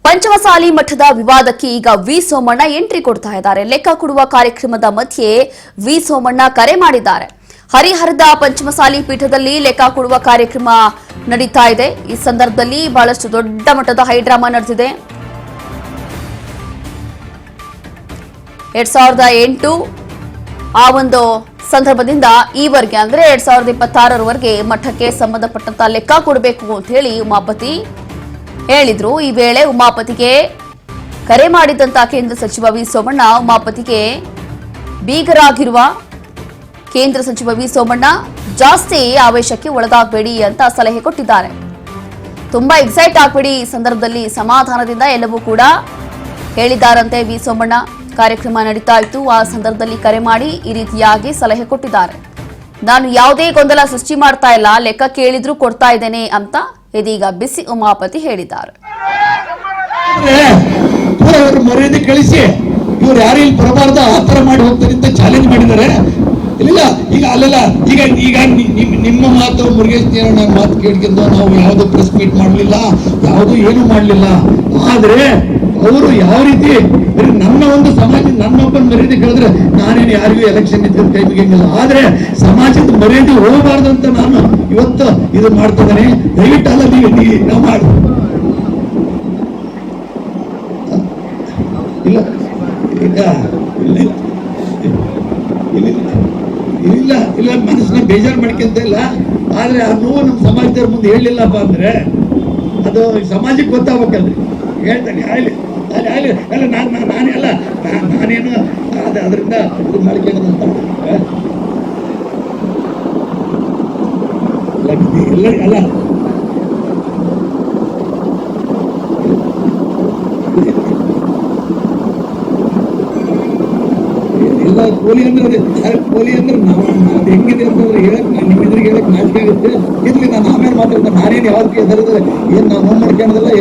ಪಂಚಮಸಾಲಿ ಮಠದ ವಿವಾದಕ್ಕೆ ಈಗ ವಿ ಸೋಮಣ್ಣ ಎಂಟ್ರಿ ಕೊಡ್ತಾ ಇದ್ದಾರೆ. ಲೆಕ್ಕ ಕೊಡುವ ಕಾರ್ಯಕ್ರಮದ ಮಧ್ಯೆ ವಿ ಸೋಮಣ್ಣ ಕರೆ ಮಾಡಿದ್ದಾರೆ. ಹರಿಹರದ ಪಂಚಮಸಾಲಿ ಪೀಠದಲ್ಲಿ ಲೆಕ್ಕ ಕೊಡುವ ಕಾರ್ಯಕ್ರಮ ನಡೀತಾ ಇದೆ. ಈ ಸಂದರ್ಭದಲ್ಲಿ ಬಹಳಷ್ಟು ದೊಡ್ಡ ಮಟ್ಟದ ಹೈಡ್ರಾಮಾ ನಡೆದಿದೆ. 2008 ಆ ಒಂದು ಸಂದರ್ಭದಿಂದ ಈವರೆಗೆ ಅಂದ್ರೆ 2026ರವರೆಗೆ ಮಠಕ್ಕೆ ಸಂಬಂಧಪಟ್ಟಂತ ಲೆಕ್ಕ ಕೊಡಬೇಕು ಅಂತ ಹೇಳಿ ಉಮಾಪತಿ ಹೇಳಿದ್ರು. ಈ ವೇಳೆ ಉಮಾಪತಿಗೆ ಕರೆ ಮಾಡಿದಂತ ಕೇಂದ್ರ ಸಚಿವ ವಿ ಸೋಮಣ್ಣ ಉಮಾಪತಿಗೆ ಬೀಗರಾಗಿರುವ ಕೇಂದ್ರ ಸಚಿವ ವಿ ಸೋಮಣ್ಣ ಜಾಸ್ತಿ ಆವೇಶಕ್ಕೆ ಒಳಗಾಗಬೇಡಿ ಅಂತ ಸಲಹೆ ಕೊಟ್ಟಿದ್ದಾರೆ. ತುಂಬಾ ಎಕ್ಸೈಟ್ ಆಗಬೇಡಿ, ಈ ಸಂದರ್ಭದಲ್ಲಿ ಸಮಾಧಾನದಿಂದ ಎಲ್ಲವೂ ಕೂಡ ಹೇಳಿದ್ದಾರಂತೆ ವಿ ಸೋಮಣ್ಣ. ಕಾರ್ಯಕ್ರಮ ನಡೀತಾ ಇತ್ತು, ಆ ಸಂದರ್ಭದಲ್ಲಿ ಕರೆ ಮಾಡಿ ಈ ರೀತಿಯಾಗಿ ಸಲಹೆ ಕೊಟ್ಟಿದ್ದಾರೆ. ನಾನು ಯಾವುದೇ ಗೊಂದಲ ಸೃಷ್ಟಿ ಮಾಡ್ತಾ ಇಲ್ಲ, ಲೆಕ್ಕ ಕೇಳಿದ್ರು ಕೊಡ್ತಾ ಇದ್ದೇನೆ ಅಂತ ಇದೀಗ ಬಿಸಿ ಉಮಾಪತಿ ಹೇಳಿದ್ದಾರೆ. ಮರ್ಯಾದೆ ಕಳಿಸಿ ಇವ್ರು ಯಾರು ಇಲ್ಲಿ ಬರಬಾರ್ದು ಆ ತರ ಮಾಡಿ ಹೋಗ್ತಾರೆ ಅಂತ ಚಾಲೆಂಜ್ ಮಾಡಿದ್ದಾರೆ. ಇಲ್ಲ ಈಗ ಅಲ್ಲೆಲ್ಲ ಈಗ ಈಗ ನಿಮ್ಮ ಮಾತು ಮುರುಗೇಶ್ ಮಾತು ಕೇಳ್ಕೊಂಡು ನಾವು ಯಾವುದು ಪ್ರೆಸ್ ಮೀಟ್ ಮಾಡಲಿಲ್ಲ, ಯಾವುದು ಏನು ಮಾಡಲಿಲ್ಲ. ಆದ್ರೆ ಅವರು ಯಾವ ರೀತಿ ನನ್ನ ಒಂದು ಸಮಾಜ ನನ್ನೊಬ್ಬನ ಮರ್ಯಾದೆ ಕೇಳಿದ್ರೆ ನಾನೇನು ಯಾರಿಗೂ ಎಲೆಕ್ಷನ್ ನಿಂತ ಕೈ ಮುಗಿಯಂಗಿಲ್ಲ. ಆದ್ರೆ ಸಮಾಜದ ಮರ್ಯಾದೆ ಹೋಗಬಾರ್ದು ಅಂತ ನಾನು ಇವತ್ತು ಇದು ಮಾಡ್ತಿದ್ದೇನೆ. ದಯವಿಟ್ಟು ಅಲ್ಲ ನಾವು ಮಾಡಿ ಇಲ್ಲ ಈಗ ಇಲ್ಲ ಇಲ್ಲ ಮನಸ್ಸನ್ನ ಬೇಜಾರು ಮಾಡ್ಕೊಂತ ಇಲ್ಲ. ಆದ್ರೆ ಆ ನೋವು ನಮ್ಮ ಸಮಾಜದವ್ರ ಮುಂದೆ ಹೇಳಿಲ್ಲಪ್ಪ ಅಂದ್ರೆ ಅದು ಸಮಾಜಕ್ಕೆ ಗೊತ್ತಾಗಬೇಕಲ್ರಿ. ಹೇಳ್ತಾನೆ ಆಗಲಿ ಆಗಲಿ ಅಲ್ಲ ನಾನೇ ಅಲ್ಲ ನಾನೇನು ಅದರಿಂದ ಇದು ಮಾಡ್ಕೊಂಡಂತ ಎಲ್ಲ ಅಲ್ಲ ಎಲ್ಲ ಕೋಲಿ ಅಂದ್ರೆ ನಾವು ಹೆಂಗಿದೆ ಅಂತಂದ್ರೆ ಹೇಳಕ್ ನಿಮ್ಮ ಎದುರಿಗೆ ಹೇಳಕ್ ನಾಚಿಕೆ ಆಗುತ್ತೆ. ಇರ್ಲಿ ನಾನು ಆಮೇಲೆ ಮಾತಾಡ್ತೇನೆ. ನಾನೇನು ಯಾವ್ದಕ್ಕೆ ಹೆದರಿದ್ರೆ ಏನ್ ನಾವು ನೋವು ಮಾಡ್ಕೊಳ್ಳೋದಿಲ್ಲ.